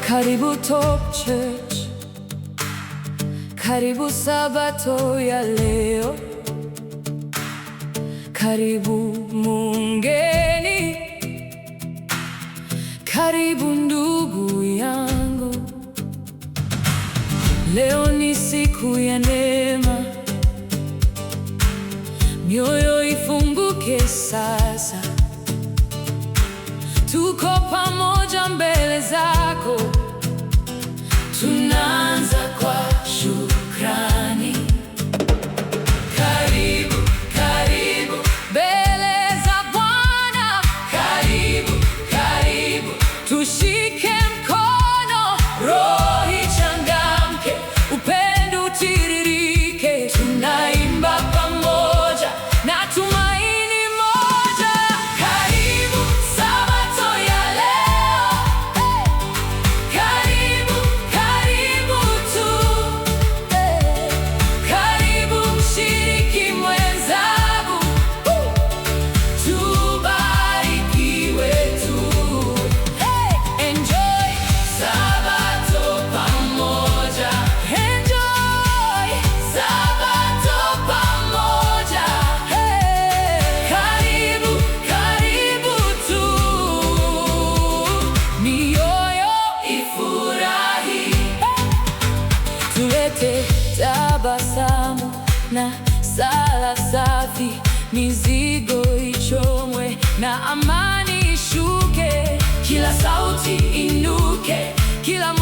Karibu Top Church, karibu Sabato ya leo, karibu mungeni, karibu ndugu yangu. Leo ni siku ya neema, mioyo ifunguke sasa. Tuko pamoja mbele zako, tunaanza kwa shukrani. Karibu, karibu mbele za Bwana, karibu, karibu tushike mkono, roho ichangamke, upendo utiririke, tunaimba pamoja na tumaini moja. Karibu Sabato ya leo, karibu, karibu tu, karibu mshiriki mwenzangu, tubarikiwe tu. Enjoy Sabato pamoja, enjoy Sabato pamoja. Karibu, karibu tu, mioyo ifurahi, tulete tabasamu na sala safi, mizigo ichomwe na amani ishuke, kila sauti inuke, kila